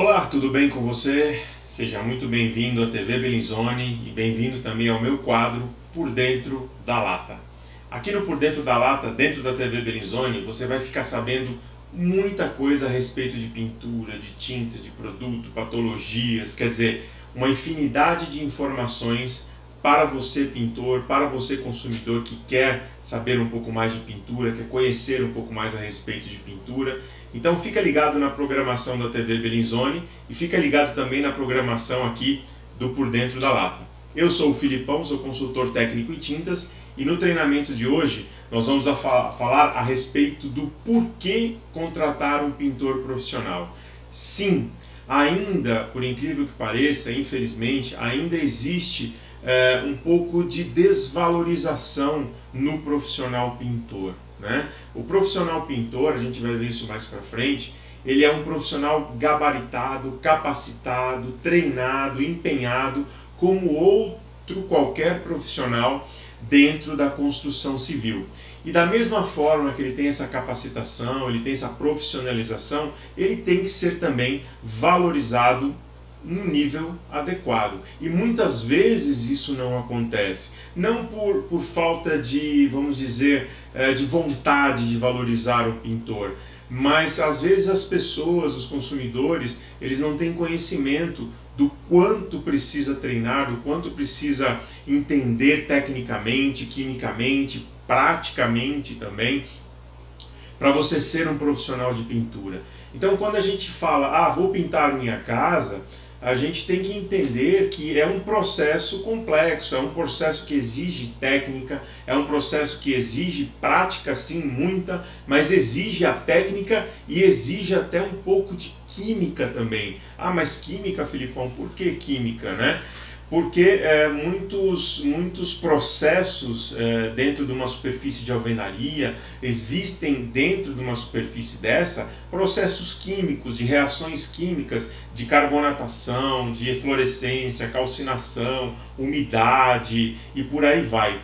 Olá, tudo bem com você? Seja muito bem-vindo à TV Bellinzone e bem-vindo também ao meu quadro Por Dentro da Lata. Aqui no Por Dentro da Lata, dentro da TV Bellinzone, você vai ficar sabendo muita coisa a respeito de pintura, de tinta, de produto, patologias, quer dizer, uma infinidade de informações para você pintor, para você consumidor que quer saber um pouco mais de pintura, quer conhecer um pouco mais a respeito de pintura. Então fica ligado na programação da TV Bellinzone e fica ligado também na programação aqui do Por Dentro da Lata. Eu sou o Filipão, sou consultor técnico em tintas e no treinamento de hoje nós vamos falar a respeito do porquê contratar um pintor profissional. Sim, ainda, por incrível que pareça, infelizmente, ainda existe um pouco de desvalorização no profissional pintor, né? O profissional pintor, a gente vai ver isso mais para frente, ele é um profissional gabaritado, capacitado, treinado, empenhado, como outro qualquer profissional dentro da construção civil. E da mesma forma que ele tem essa capacitação, ele tem essa profissionalização, ele tem que ser também valorizado num nível adequado. E muitas vezes isso não acontece. Não por falta de, vamos dizer, de vontade de valorizar o pintor, mas às vezes as pessoas, os consumidores, eles não têm conhecimento do quanto precisa treinar, do quanto precisa entender tecnicamente, quimicamente, praticamente também, para você ser um profissional de pintura. Então, quando a gente fala, vou pintar minha casa, a gente tem que entender que é um processo complexo, é um processo que exige técnica, é um processo que exige prática, sim, muita, mas exige a técnica e exige até um pouco de química também. Mas química, Filipão, por que química, né? Porque muitos processos dentro de uma superfície de alvenaria, existem dentro de uma superfície dessa processos químicos, de reações químicas, de carbonatação, de eflorescência, calcinação, umidade e por aí vai.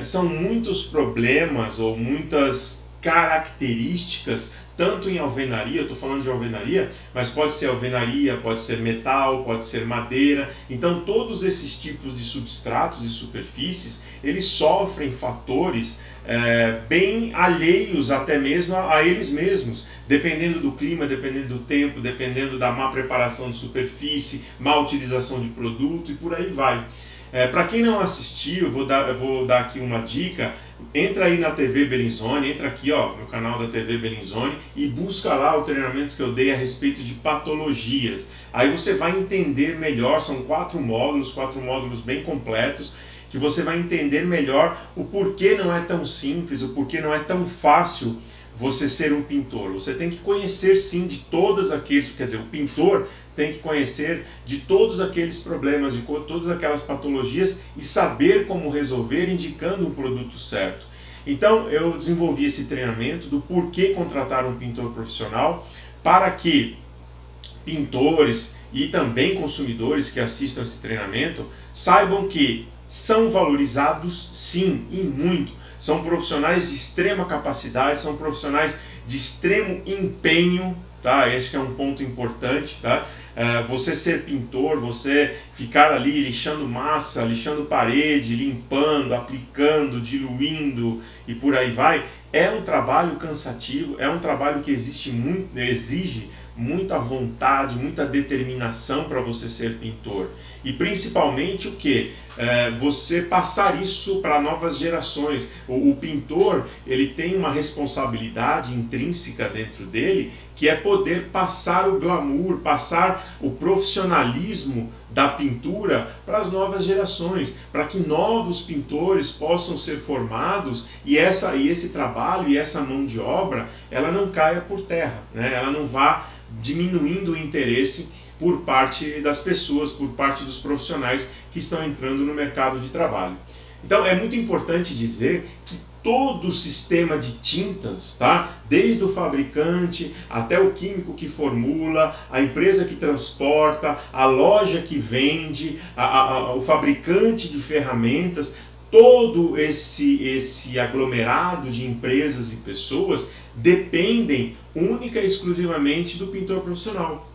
São muitos problemas ou muitas características, tanto em alvenaria, eu estou falando de alvenaria, mas pode ser alvenaria, pode ser metal, pode ser madeira. Então todos esses tipos de substratos e superfícies, eles sofrem fatores bem alheios até mesmo a eles mesmos, dependendo do clima, dependendo do tempo, dependendo da má preparação de superfície, má utilização de produto e por aí vai. Para quem não assistiu, eu vou dar aqui uma dica. Entra aí na TV Bellinzone, entra aqui no canal da TV Bellinzone e busca lá o treinamento que eu dei a respeito de patologias. Aí você vai entender melhor, são 4 módulos bem completos, que você vai entender melhor o porquê não é tão simples, o porquê não é tão fácil você ser um pintor. Você tem que conhecer sim de todos aqueles, quer dizer, o pintor tem que conhecer de todos aqueles problemas, de todas aquelas patologias e saber como resolver indicando um produto certo. Então eu desenvolvi esse treinamento do porquê contratar um pintor profissional, para que pintores e também consumidores que assistam esse treinamento saibam que são valorizados sim, e muito. São profissionais de extrema capacidade, são profissionais de extremo empenho, tá? Esse que é um ponto importante, tá? Você ser pintor, você ficar ali lixando massa, lixando parede, limpando, aplicando, diluindo e por aí vai, é um trabalho cansativo, é um trabalho que exige muita vontade, muita determinação para você ser pintor. E principalmente o que? Você passar isso para novas gerações. O pintor, ele tem uma responsabilidade intrínseca dentro dele, que é poder passar o glamour, passar o profissionalismo da pintura para as novas gerações, para que novos pintores possam ser formados e esse trabalho e essa mão de obra, ela não caia por terra, né? Ela não vá diminuindo o interesse por parte das pessoas, por parte dos profissionais que estão entrando no mercado de trabalho. Então é muito importante dizer que todo o sistema de tintas, tá? Desde o fabricante até o químico que formula, a empresa que transporta, a loja que vende, o fabricante de ferramentas, todo esse aglomerado de empresas e pessoas dependem única e exclusivamente do pintor profissional.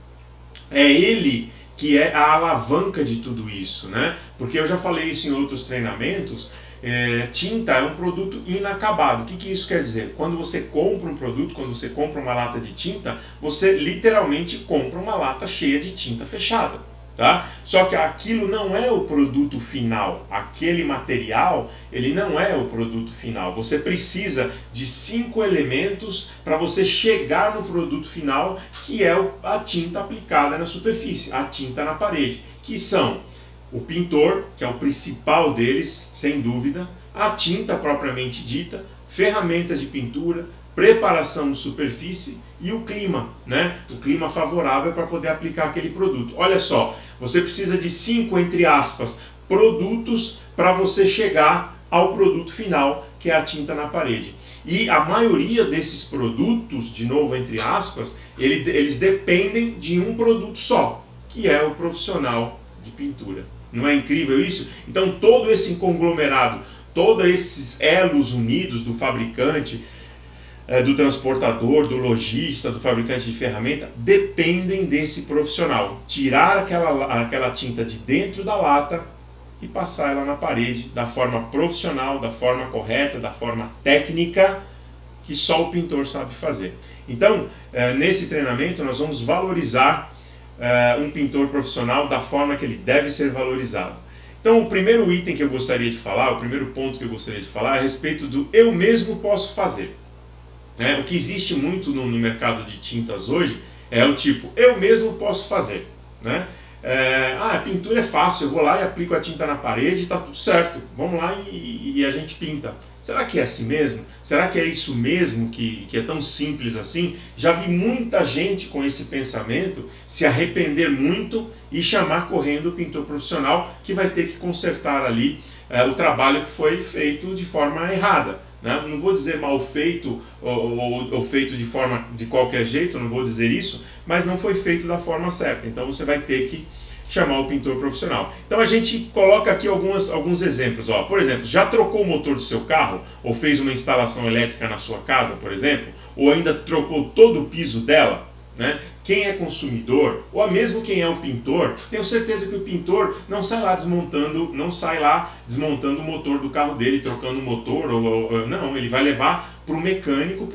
é ele que é a alavanca de tudo isso, né? Porque eu já falei isso em outros treinamentos. Tinta é um produto inacabado. O que isso quer dizer? Quando você compra um produto, quando você compra uma lata de tinta, você literalmente compra uma lata cheia de tinta fechada. Tá? Só que aquilo não é o produto final, aquele material ele não é o produto final. Você precisa de 5 elementos para você chegar no produto final, que é a tinta aplicada na superfície, a tinta na parede, que são o pintor, que é o principal deles, sem dúvida, a tinta propriamente dita, ferramentas de pintura, preparação de superfície e o clima, né? O clima favorável para poder aplicar aquele produto. Olha só, você precisa de 5, entre aspas, produtos para você chegar ao produto final, que é a tinta na parede. E a maioria desses produtos, de novo, entre aspas, eles dependem de um produto só, que é o profissional de pintura. Não é incrível isso? Então todo esse conglomerado, todos esses elos unidos do fabricante, do transportador, do lojista, do fabricante de ferramenta, dependem desse profissional. Tirar aquela tinta de dentro da lata e passar ela na parede da forma profissional, da forma correta, da forma técnica, que só o pintor sabe fazer. Então, nesse treinamento nós vamos valorizar um pintor profissional da forma que ele deve ser valorizado. Então o primeiro item que eu gostaria de falar, o primeiro ponto que eu gostaria de falar é a respeito do eu mesmo posso fazer. O que existe muito no mercado de tintas hoje é o tipo, eu mesmo posso fazer. Né? A pintura é fácil, eu vou lá e aplico a tinta na parede e está tudo certo. Vamos lá e a gente pinta. Será que é assim mesmo? Será que é isso mesmo que é tão simples assim? Já vi muita gente com esse pensamento se arrepender muito e chamar correndo o pintor profissional que vai ter que consertar ali o trabalho que foi feito de forma errada. Não vou dizer mal feito ou feito de qualquer jeito, não vou dizer isso, mas não foi feito da forma certa. Então você vai ter que chamar o pintor profissional. Então a gente coloca aqui alguns exemplos. Por exemplo, já trocou o motor do seu carro? Ou fez uma instalação elétrica na sua casa, por exemplo? Ou ainda trocou todo o piso dela? Né? Quem é consumidor, ou mesmo quem é o pintor, tenho certeza que o pintor não sai lá desmontando o motor do carro dele, trocando o motor, não, ele vai levar para o mecânico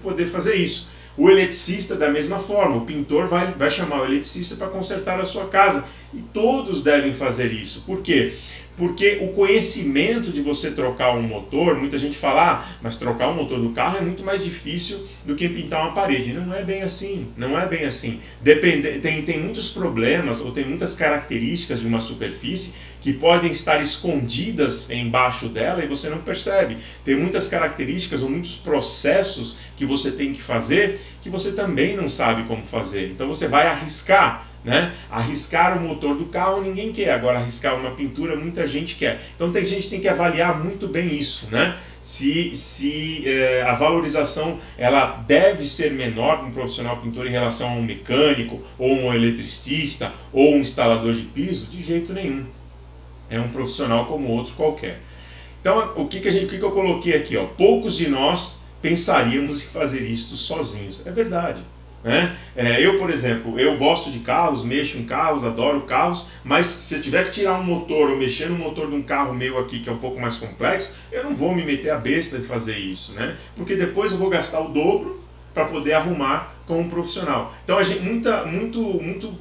poder fazer isso. O eletricista da mesma forma, o pintor vai chamar o eletricista para consertar a sua casa, e todos devem fazer isso. Por quê? Porque o conhecimento de você trocar um motor, muita gente fala, mas trocar o motor do carro é muito mais difícil do que pintar uma parede. Não é bem assim, não é bem assim. Tem muitos problemas ou tem muitas características de uma superfície que podem estar escondidas embaixo dela e você não percebe. Tem muitas características ou muitos processos que você tem que fazer que você também não sabe como fazer. Então você vai arriscar. Arriscar o motor do carro ninguém quer, agora arriscar uma pintura muita gente quer. Então a gente tem que avaliar muito bem isso, se a valorização ela deve ser menor para um profissional pintor em relação a um mecânico, ou um eletricista, ou um instalador de piso, de jeito nenhum. É um profissional como outro qualquer. Então o que eu coloquei aqui? Poucos de nós pensaríamos em fazer isto sozinhos. É verdade. Eu, por exemplo, eu gosto de carros, mexo em carros, adoro carros, mas se eu tiver que tirar um motor ou mexer no motor de um carro meu aqui que é um pouco mais complexo, eu não vou me meter a besta de fazer isso, porque depois eu vou gastar o dobro para poder arrumar com um profissional. Então muito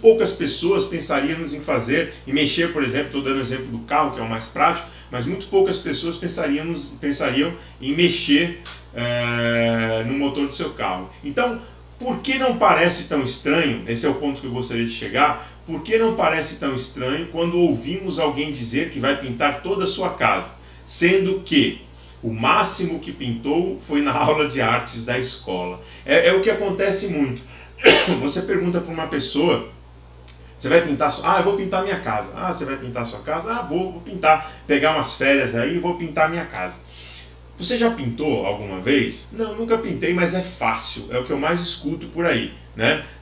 poucas pessoas pensariam em fazer e mexer, por exemplo, estou dando o exemplo do carro que é o mais prático, mas muito poucas pessoas pensariam em mexer no motor do seu carro. Então, por que não parece tão estranho? Esse é o ponto que eu gostaria de chegar. Por que não parece tão estranho quando ouvimos alguém dizer que vai pintar toda a sua casa, sendo que o máximo que pintou foi na aula de artes da escola? É o que acontece muito. Você pergunta para uma pessoa: você vai pintar eu vou pintar minha casa. Você vai pintar a sua casa? Vou pintar, pegar umas férias aí e vou pintar minha casa. Você já pintou alguma vez? Não, nunca pintei, mas é fácil. É o que eu mais escuto por aí,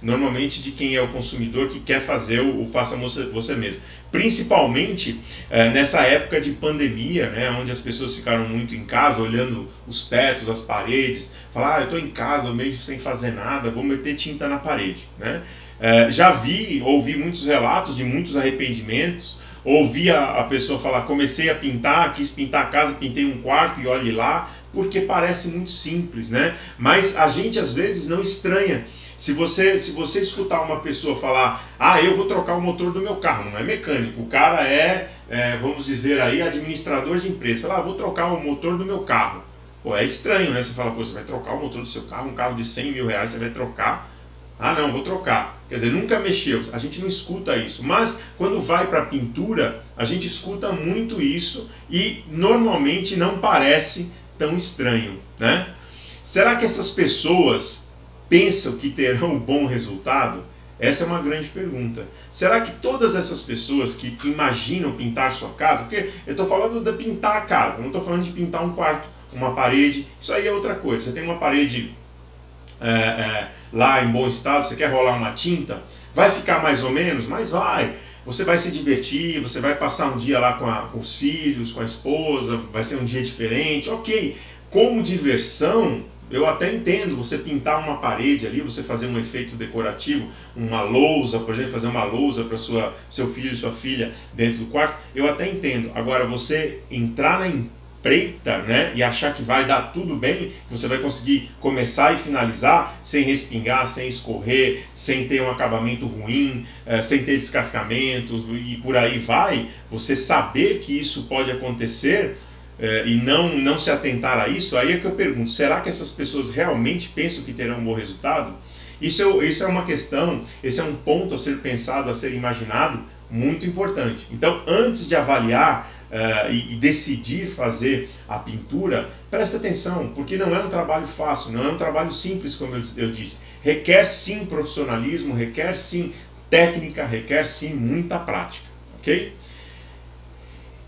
Normalmente de quem é o consumidor que quer fazer o faça você mesmo. Principalmente nessa época de pandemia, onde as pessoas ficaram muito em casa, olhando os tetos, as paredes, falar, eu estou em casa, meio sem fazer nada, vou meter tinta na parede, Já ouvi muitos relatos de muitos arrependimentos, ouvi a pessoa falar, comecei a pintar, quis pintar a casa, pintei um quarto e olhe lá, porque parece muito simples, né? Mas a gente às vezes não estranha. Se você escutar uma pessoa falar, eu vou trocar o motor do meu carro, não é mecânico, o cara vamos dizer aí, administrador de empresa, fala, vou trocar o motor do meu carro. Pô, é estranho, né? Você fala, pô, você vai trocar o motor do seu carro, um carro de 100 mil reais, você vai trocar? Não, vou trocar. Quer dizer, nunca mexeu, a gente não escuta isso. Mas quando vai para a pintura, a gente escuta muito isso e normalmente não parece tão estranho, né? Será que essas pessoas pensam que terão um bom resultado? Essa é uma grande pergunta. Será que todas essas pessoas que imaginam pintar sua casa, porque eu estou falando de pintar a casa, não estou falando de pintar um quarto, uma parede, isso aí é outra coisa. Você tem uma parede lá em bom estado, você quer rolar uma tinta, vai ficar mais ou menos, mas vai. Você vai se divertir, você vai passar um dia lá com os filhos, com a esposa, vai ser um dia diferente, ok. Como diversão, eu até entendo você pintar uma parede ali, você fazer um efeito decorativo, uma lousa, por exemplo, fazer uma lousa para seu filho e sua filha dentro do quarto, eu até entendo. Agora, você entrar na empreita, né, e achar que vai dar tudo bem, que você vai conseguir começar e finalizar sem respingar, sem escorrer, sem ter um acabamento ruim, sem ter descascamento e por aí vai, você saber que isso pode acontecer e não se atentar a isso, aí é que eu pergunto, será que essas pessoas realmente pensam que terão um bom resultado? Isso é uma questão, esse é um ponto a ser pensado, a ser imaginado, muito importante. Então, antes de avaliar e decidir fazer a pintura, presta atenção, porque não é um trabalho fácil, não é um trabalho simples, como eu disse. Requer sim profissionalismo, requer sim técnica, requer sim muita prática, ok?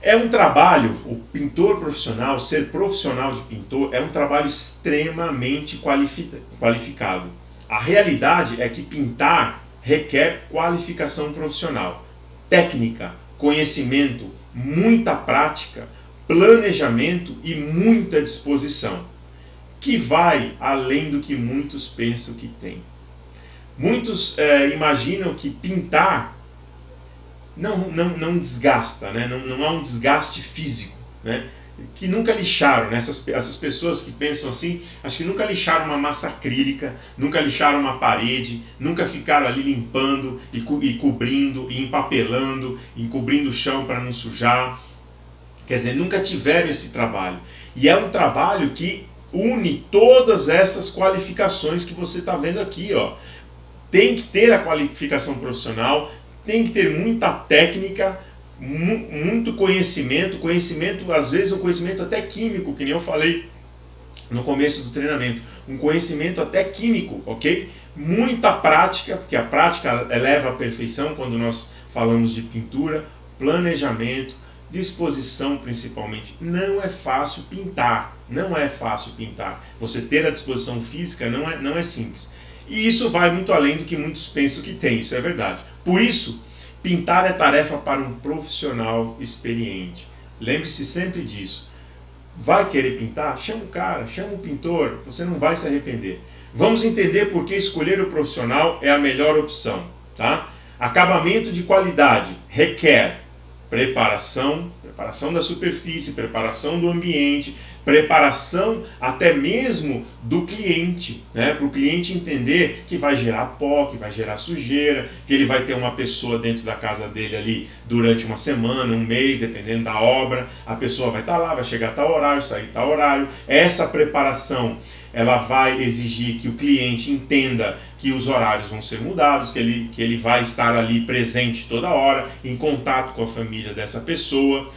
É um trabalho, o pintor profissional, ser profissional de pintor, é um trabalho extremamente qualificado. A realidade é que pintar requer qualificação profissional, técnica, conhecimento, muita prática, planejamento e muita disposição, que vai além do que muitos pensam que tem. Muitos imaginam que pintar não desgasta, né? Não há um desgaste físico, né? Que nunca lixaram, né? Essas pessoas que pensam assim, acho que nunca lixaram uma massa acrílica, nunca lixaram uma parede, nunca ficaram ali limpando e cobrindo, e empapelando, encobrindo o chão para não sujar. Quer dizer, nunca tiveram esse trabalho. E é um trabalho que une todas essas qualificações que você está vendo aqui, ó. Tem que ter a qualificação profissional, tem que ter muita técnica, muito conhecimento, às vezes um conhecimento até químico, que nem eu falei no começo do treinamento, um conhecimento até químico, ok? Muita prática, porque a prática leva à perfeição quando nós falamos de pintura, planejamento, disposição principalmente. Não é fácil pintar, não é fácil pintar. Você ter a disposição física não é simples. E isso vai muito além do que muitos pensam que tem, isso é verdade. Por isso, pintar é tarefa para um profissional experiente. Lembre-se sempre disso. Vai querer pintar? Chama o cara, chama o pintor, você não vai se arrepender. Vamos entender por que escolher o profissional é a melhor opção, tá? Acabamento de qualidade requer preparação da superfície, preparação do ambiente, preparação até mesmo do cliente, né? Para o cliente entender que vai gerar pó, que vai gerar sujeira, que ele vai ter uma pessoa dentro da casa dele ali durante uma semana, um mês, dependendo da obra, a pessoa vai estar lá, vai chegar a tal horário, sair a tal horário. Essa preparação, ela vai exigir que o cliente entenda que os horários vão ser mudados, que ele vai estar ali presente toda hora, em contato com a família dessa pessoa.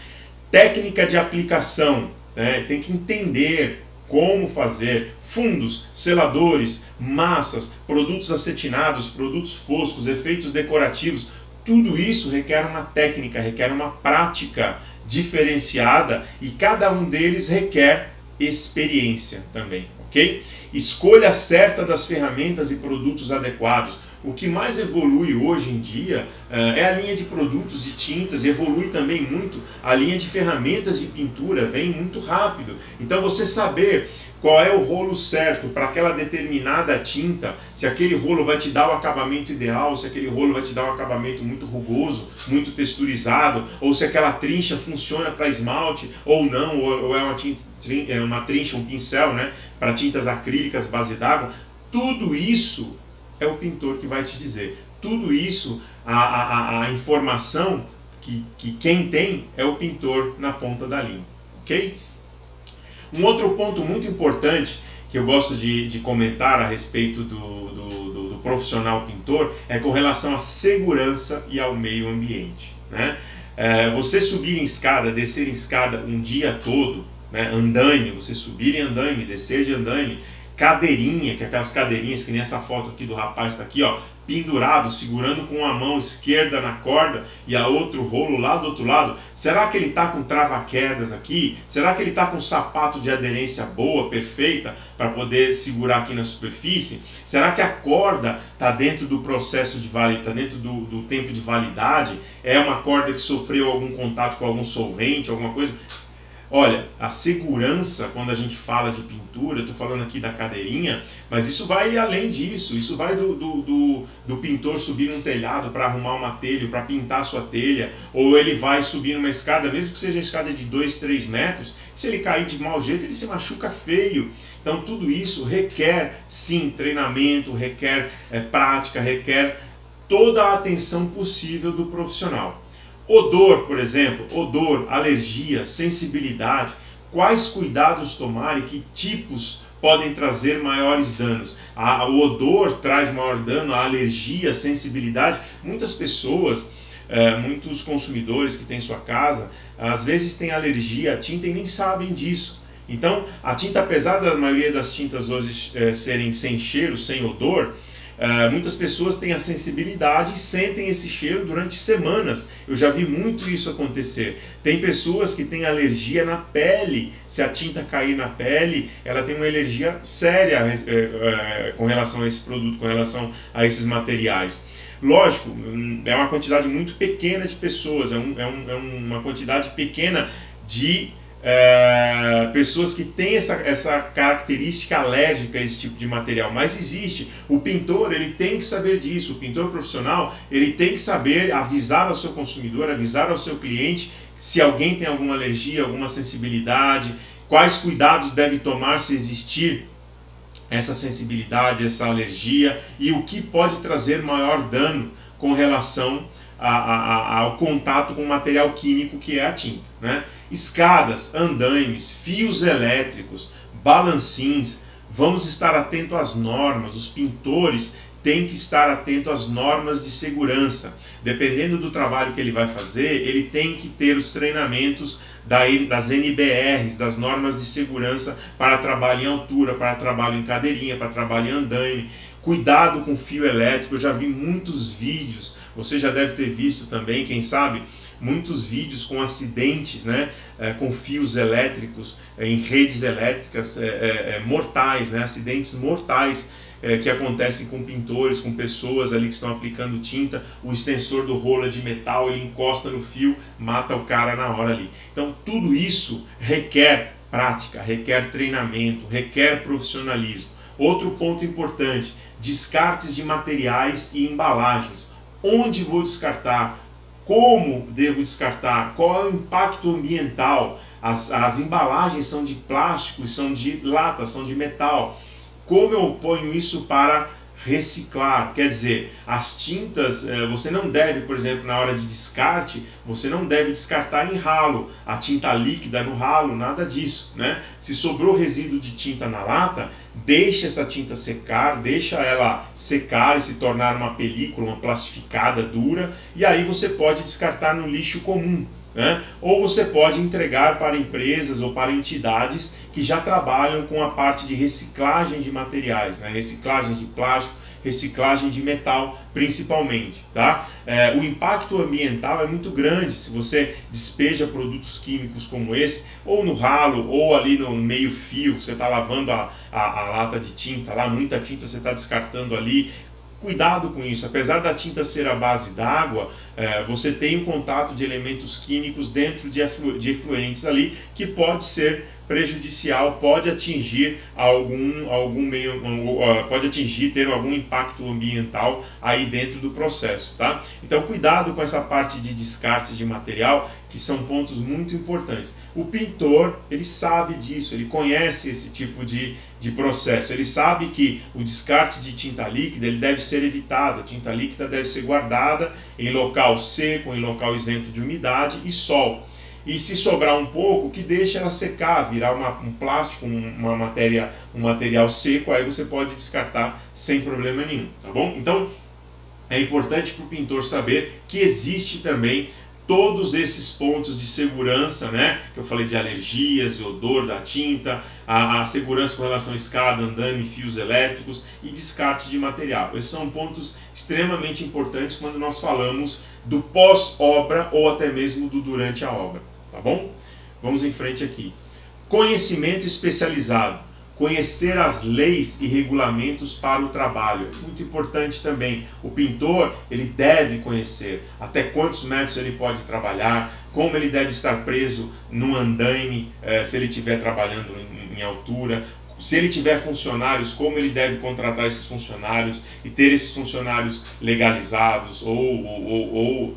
Técnica de aplicação, né? Tem que entender como fazer fundos, seladores, massas, produtos acetinados, produtos foscos, efeitos decorativos. Tudo isso requer uma técnica, requer uma prática diferenciada e cada um deles requer experiência também, ok? Escolha certa das ferramentas e produtos adequados. o que mais evolui hoje em dia é a linha de produtos de tintas, evolui também muito a linha de ferramentas de pintura, vem muito rápido. Então você saber qual é o rolo certo para aquela determinada tinta, se aquele rolo vai te dar o acabamento ideal, se aquele rolo vai te dar um acabamento muito rugoso, muito texturizado, ou se aquela trincha funciona para esmalte ou não, ou é uma trincha, um pincel, né, para tintas acrílicas, base d'água. Tudo isso é o pintor que vai te dizer. Tudo isso, a informação que quem tem é o pintor na ponta da linha, ok? Um outro ponto muito importante que eu gosto de comentar a respeito do profissional pintor é com relação à segurança e ao meio ambiente, né? Você subir em escada, descer em escada um dia todo, né? Andaime, você subir em andaime, descer de andaime, cadeirinha, que é aquelas cadeirinhas que nem essa foto aqui do rapaz está aqui, ó, pendurado, segurando com a mão esquerda na corda e a outro rolo lá do outro lado. Será que ele está com trava-quedas aqui? Será que ele está com sapato de aderência boa, perfeita, para poder segurar aqui na superfície? Será que a corda está dentro do processo de validade, está dentro do tempo de validade? É uma corda que sofreu algum contato com algum solvente, alguma coisa? Olha, a segurança, quando a gente fala de pintura, eu estou falando aqui da cadeirinha, mas isso vai além disso, isso vai do pintor subir num telhado para arrumar uma telha, para pintar a sua telha, ou ele vai subir numa escada, mesmo que seja uma escada de 2, 3 metros, se ele cair de mau jeito, ele se machuca feio. Então tudo isso requer, sim, treinamento, requer prática, requer toda a atenção possível do profissional. Odor, por exemplo, odor, alergia, sensibilidade, quais cuidados tomar e que tipos podem trazer maiores danos? O odor traz maior dano, a alergia, a sensibilidade. Muitas pessoas, muitos consumidores que têm em sua casa, às vezes têm alergia à tinta e nem sabem disso. Então, a tinta, apesar da maioria das tintas hoje serem sem cheiro, sem odor, muitas pessoas têm a sensibilidade e sentem esse cheiro durante semanas. Eu já vi muito isso acontecer. Tem pessoas que têm alergia na pele. Se a tinta cair na pele, ela tem uma alergia séria com relação a esse produto, com relação a esses materiais. Lógico, é uma quantidade muito pequena de pessoas, é uma quantidade pequena de pessoas que têm essa característica alérgica a esse tipo de material, mas existe. O pintor, ele tem que saber disso. O pintor profissional, ele tem que saber avisar ao seu consumidor, avisar ao seu cliente se alguém tem alguma alergia, alguma sensibilidade, quais cuidados deve tomar se existir essa sensibilidade, essa alergia, e o que pode trazer maior dano com relação ao contato com o material químico que é a tinta, né? Escadas, andaimes, fios elétricos, balancins, vamos estar atentos às normas. Os pintores têm que estar atentos às normas de segurança. Dependendo do trabalho que ele vai fazer, ele tem que ter os treinamentos das NBRs, das normas de segurança para trabalho em altura, para trabalho em cadeirinha, para trabalho em andaime. Cuidado com fio elétrico. Eu já vi muitos vídeos, você já deve ter visto também, quem sabe, muitos vídeos com acidentes, né, com fios elétricos em redes elétricas mortais, né, acidentes mortais que acontecem com pintores, com pessoas ali que estão aplicando tinta. O extensor do rolo é de metal, ele encosta no fio, mata o cara na hora ali. Então tudo isso requer prática, requer treinamento, requer profissionalismo. Outro ponto importante: descartes de materiais e embalagens. Onde vou descartar? Como devo descartar? Qual é o impacto ambiental? As embalagens são de plástico, são de lata, são de metal. Como eu ponho isso para reciclar? Quer dizer, as tintas, você não deve, por exemplo, na hora de descarte, você não deve descartar em ralo, a tinta líquida no ralo, nada disso, né? Se sobrou resíduo de tinta na lata, deixa essa tinta secar, deixa ela secar e se tornar uma película, uma plastificada dura, e aí você pode descartar no lixo comum, né? Ou você pode entregar para empresas ou para entidades que já trabalham com a parte de reciclagem de materiais, né? Reciclagem de plástico, reciclagem de metal principalmente, tá? O impacto ambiental é muito grande se você despeja produtos químicos como esse, ou no ralo, ou ali no meio fio, que você está lavando a lata de tinta, lá muita tinta você está descartando ali. cuidado com isso. Apesar da tinta ser a base d'água, você tem um contato de elementos químicos dentro de efluentes ali que pode ser prejudicial, pode atingir ter algum impacto ambiental aí dentro do processo, tá? Então cuidado com essa parte de descarte de material, que são pontos muito importantes. O pintor, ele sabe disso, ele conhece esse tipo de processo, ele sabe que o descarte de tinta líquida ele deve ser evitado, a tinta líquida deve ser guardada em local seco, em local isento de umidade e sol. E se sobrar um pouco, que deixe ela secar, virar um plástico, um material seco, aí você pode descartar sem problema nenhum, tá bom? Então, é importante para o pintor saber que existe também todos esses pontos de segurança, né? Que eu falei de alergias, odor da tinta, a segurança com relação a escada, andame, fios elétricos e descarte de material. Esses são pontos extremamente importantes quando nós falamos do pós-obra ou até mesmo do durante a obra, tá bom? Vamos em frente aqui. Conhecimento especializado. Conhecer as leis e regulamentos para o trabalho. É muito importante também. O pintor, ele deve conhecer até quantos metros ele pode trabalhar, como ele deve estar preso no andaime, se ele estiver trabalhando em altura, se ele tiver funcionários, como ele deve contratar esses funcionários e ter esses funcionários legalizados ou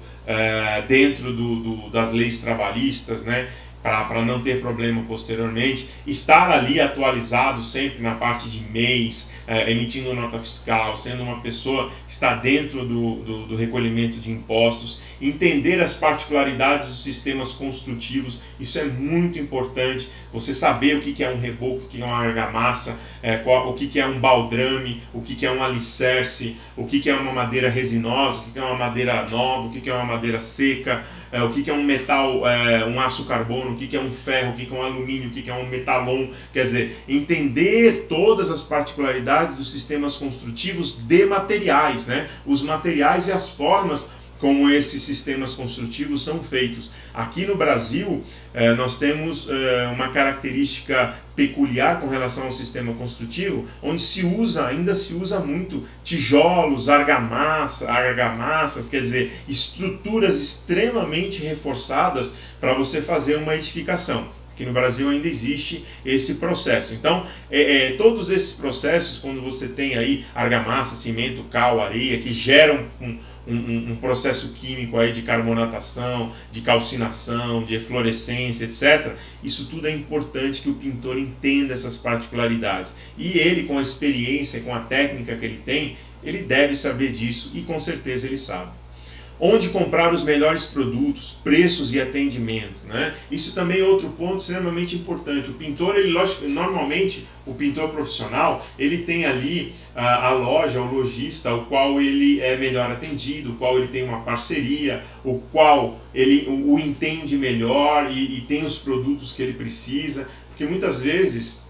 dentro das leis trabalhistas, né? Para não ter problema posteriormente, estar ali atualizado sempre na parte de MEIs, emitindo nota fiscal, sendo uma pessoa que está dentro do recolhimento de impostos, entender as particularidades dos sistemas construtivos, isso é muito importante, você saber o que é um reboco, o que é uma argamassa, o que é um baldrame, o que é um alicerce, o que é uma madeira resinosa, o que é uma madeira nova, o que é uma madeira seca, o que é um metal, um aço carbono, o que é um ferro, o que é um alumínio, o que é um metalon. Quer dizer, entender todas as particularidades dos sistemas construtivos de materiais, né? Os materiais e as formas como esses sistemas construtivos são feitos. Aqui no Brasil, nós temos uma característica peculiar com relação ao sistema construtivo, onde ainda se usa muito tijolos, argamassas, quer dizer, estruturas extremamente reforçadas para você fazer uma edificação. Aqui no Brasil ainda existe esse processo. Então, todos esses processos, quando você tem aí argamassa, cimento, cal, areia, que geram um processo químico aí de carbonatação, de calcinação, de eflorescência, etc. Isso tudo é importante que o pintor entenda essas particularidades. E ele, com a experiência, com a técnica que ele tem, ele deve saber disso e com certeza ele sabe. Onde comprar os melhores produtos, preços e atendimento, né? Isso também é outro ponto extremamente importante. O pintor, normalmente, o pintor profissional, ele tem ali a loja, o lojista, o qual ele é melhor atendido, o qual ele tem uma parceria, o qual ele o entende melhor e tem os produtos que ele precisa, porque muitas vezes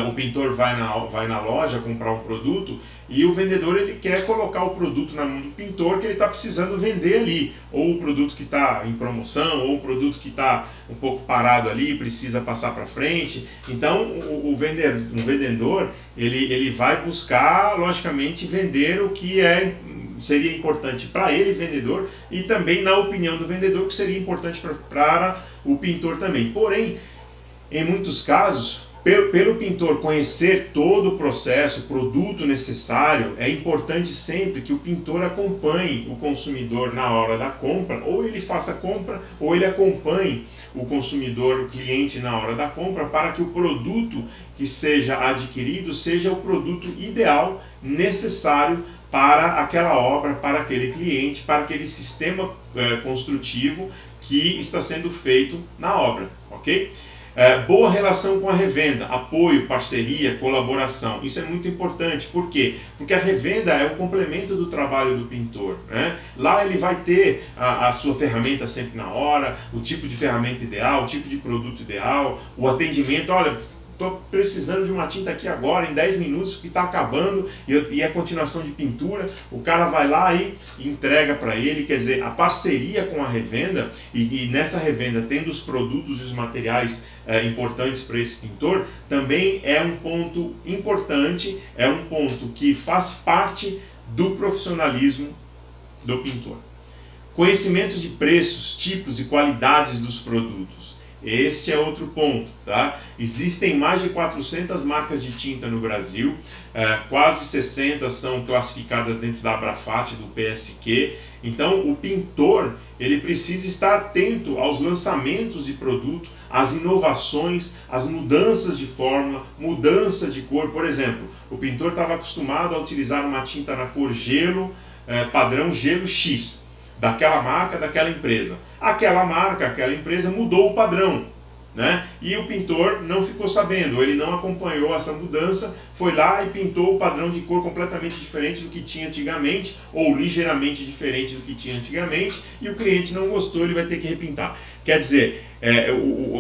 o pintor vai na loja comprar um produto e o vendedor ele quer colocar o produto na mão do pintor que ele está precisando vender ali, ou o produto que está em promoção, ou o produto que está um pouco parado ali e precisa passar para frente. Então o vendedor ele vai buscar, logicamente, vender o que seria importante para ele, vendedor, e também na opinião do vendedor, que seria importante para o pintor também. Porém, em muitos casos, pelo pintor conhecer todo o processo, o produto necessário, é importante sempre que o pintor acompanhe o consumidor na hora da compra, ou ele faça a compra, ou ele acompanhe o consumidor, o cliente na hora da compra, para que o produto que seja adquirido seja o produto ideal, necessário para aquela obra, para aquele cliente, para aquele sistema construtivo que está sendo feito na obra, ok? Boa relação com a revenda, apoio, parceria, colaboração, isso é muito importante. Por quê? Porque a revenda é um complemento do trabalho do pintor, né? Lá ele vai ter a sua ferramenta sempre na hora, o tipo de ferramenta ideal, o tipo de produto ideal, o atendimento. Olha, estou precisando de uma tinta aqui agora, em 10 minutos, que está acabando, e é continuação de pintura, o cara vai lá e entrega para ele. Quer dizer, a parceria com a revenda, e nessa revenda tendo os produtos e os materiais importantes para esse pintor, também é um ponto importante, é um ponto que faz parte do profissionalismo do pintor. Conhecimento de preços, tipos e qualidades dos produtos. Este é outro ponto, tá? Existem mais de 400 marcas de tinta no Brasil, quase 60 são classificadas dentro da Abrafat, do PSQ. Então, o pintor, ele precisa estar atento aos lançamentos de produto, às inovações, às mudanças de fórmula, mudança de cor. Por exemplo, o pintor estava acostumado a utilizar uma tinta na cor gelo, padrão gelo X, daquela marca, daquela empresa. Aquela marca, aquela empresa mudou o padrão, né? E o pintor não ficou sabendo, ele não acompanhou essa mudança, foi lá e pintou o padrão de cor completamente diferente do que tinha antigamente, ou ligeiramente diferente do que tinha antigamente, e o cliente não gostou, ele vai ter que repintar. Quer dizer,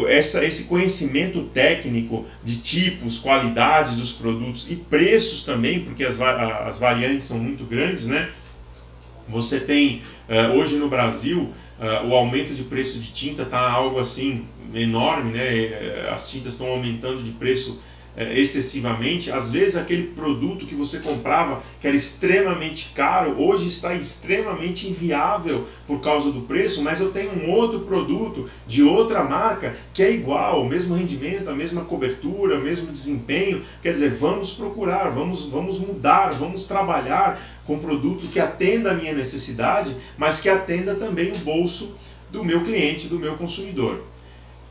esse conhecimento técnico de tipos, qualidades dos produtos e preços também, porque as variantes são muito grandes, né? Você tem, hoje no Brasil, o aumento de preço de tinta está algo assim enorme, né? As tintas estão aumentando de preço excessivamente. Às vezes aquele produto que você comprava, que era extremamente caro, hoje está extremamente inviável por causa do preço, mas eu tenho um outro produto de outra marca que é igual, o mesmo rendimento, a mesma cobertura, o mesmo desempenho. Quer dizer, vamos procurar, vamos mudar, vamos trabalhar com produto que atenda a minha necessidade, mas que atenda também o bolso do meu cliente, do meu consumidor.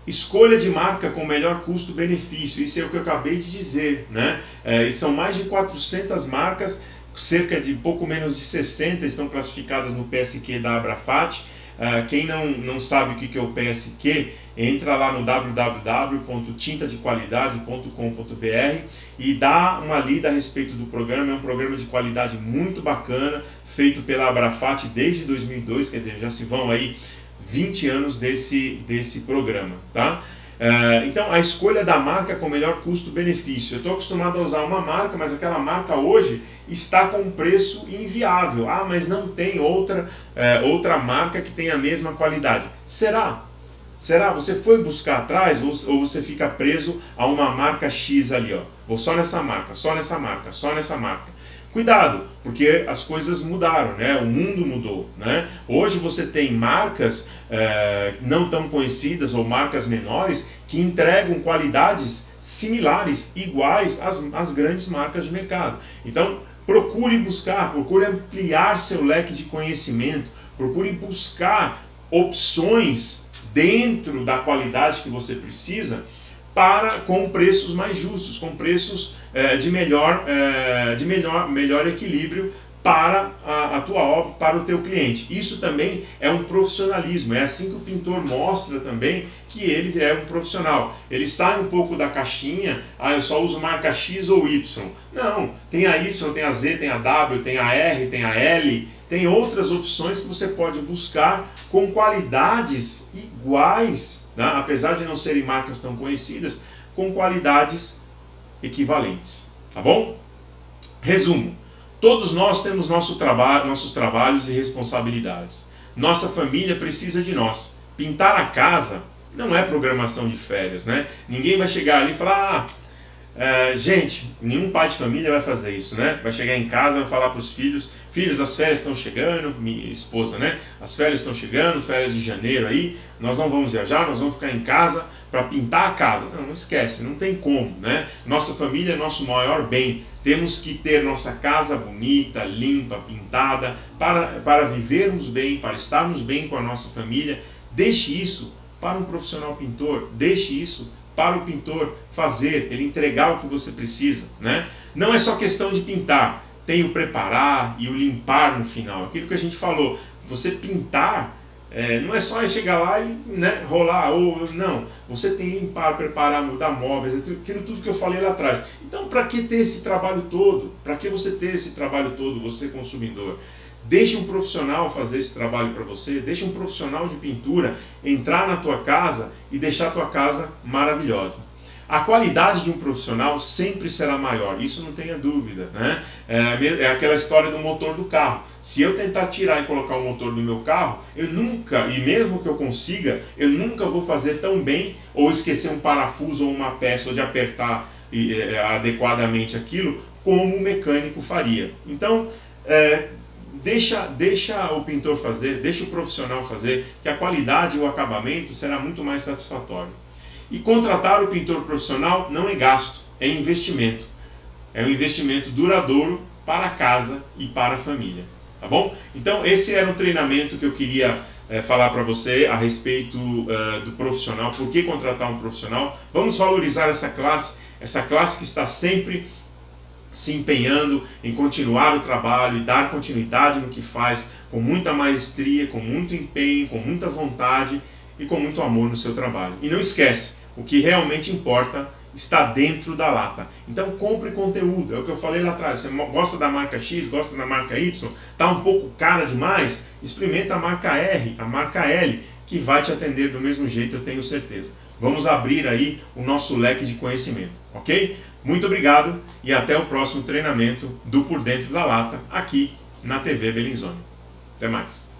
Escolha de marca com melhor custo-benefício, isso é o que eu acabei de dizer, né? E são mais de 400 marcas, cerca de pouco menos de 60 estão classificadas no PSQ da Abrafat. Quem não sabe o que é o PSQ, entra lá no www.tintadequalidade.com.br e dá uma lida a respeito do programa. É um programa de qualidade muito bacana, feito pela Abrafat desde 2002, quer dizer, já se vão aí 20 anos desse programa, tá? Então, a escolha da marca com melhor custo-benefício. Eu estou acostumado a usar uma marca, mas aquela marca hoje está com um preço inviável. Ah, mas não tem outra marca que tenha a mesma qualidade. Será? Será? Você foi buscar atrás ou você fica preso a uma marca X ali, ó? Vou só nessa marca, só nessa marca, só nessa marca. Cuidado, porque as coisas mudaram, né? O mundo mudou, né? Hoje você tem marcas não tão conhecidas ou marcas menores que entregam qualidades similares, iguais às grandes marcas de mercado. Então, procure buscar, procure ampliar seu leque de conhecimento, procure buscar opções dentro da qualidade que você precisa, com preços mais justos, com preços de melhor equilíbrio para a tua obra, para o teu cliente. Isso também é um profissionalismo, é assim que o pintor mostra também que ele é um profissional. Ele sai um pouco da caixinha, eu só uso marca X ou Y. Não, tem a Y, tem a Z, tem a W, tem a R, tem a L, tem outras opções que você pode buscar com qualidades iguais, né? Apesar de não serem marcas tão conhecidas, com qualidades equivalentes, tá bom? Resumo: todos nós temos nossos trabalhos e responsabilidades. Nossa família precisa de nós. Pintar a casa não é programação de férias, né? Ninguém vai chegar ali e falar, gente, nenhum pai de família vai fazer isso, né? Vai chegar em casa e vai falar para os filhos, as férias estão chegando, minha esposa, né? As férias estão chegando, férias de janeiro aí, nós não vamos viajar, nós vamos ficar em casa para pintar a casa. Não esquece, não tem como, né? Nossa família é nosso maior bem. Temos que ter nossa casa bonita, limpa, pintada, para vivermos bem, para estarmos bem com a nossa família. Deixe isso para um profissional pintor, deixe isso para o pintor fazer, ele entregar o que você precisa, né? Não é só questão de pintar, tem o preparar e o limpar no final. Aquilo que a gente falou, você pintar, não é só chegar lá e, né, rolar, não, você tem que limpar, preparar, mudar móveis, aquilo tudo que eu falei lá atrás. Então, para que ter esse trabalho todo? Para que você ter esse trabalho todo, você consumidor? Deixe um profissional fazer esse trabalho para você, deixe um profissional de pintura entrar na tua casa e deixar a tua casa maravilhosa. A qualidade de um profissional sempre será maior, isso não tenha dúvida, né? É aquela história do motor do carro. Se eu tentar tirar e colocar o motor do meu carro, eu nunca, e mesmo que eu consiga, eu nunca vou fazer tão bem, ou esquecer um parafuso ou uma peça, ou de apertar adequadamente aquilo, como o mecânico faria. Então, deixa o pintor fazer, deixa o profissional fazer, que a qualidade e o acabamento será muito mais satisfatório. E contratar o pintor profissional não é gasto, é investimento. É um investimento duradouro para a casa e para a família. Tá bom? Então esse era um treinamento que eu queria falar para você a respeito do profissional. Por que contratar um profissional? Vamos valorizar essa classe que está sempre se empenhando em continuar o trabalho e dar continuidade no que faz com muita maestria, com muito empenho, com muita vontade e com muito amor no seu trabalho. E não esquece, o que realmente importa está dentro da lata. Então compre conteúdo, é o que eu falei lá atrás. Você gosta da marca X, gosta da marca Y, está um pouco cara demais? Experimenta a marca R, a marca L, que vai te atender do mesmo jeito, eu tenho certeza. Vamos abrir aí o nosso leque de conhecimento, ok? Muito obrigado e até o próximo treinamento do Por Dentro da Lata aqui na TV Bellinzone. Até mais!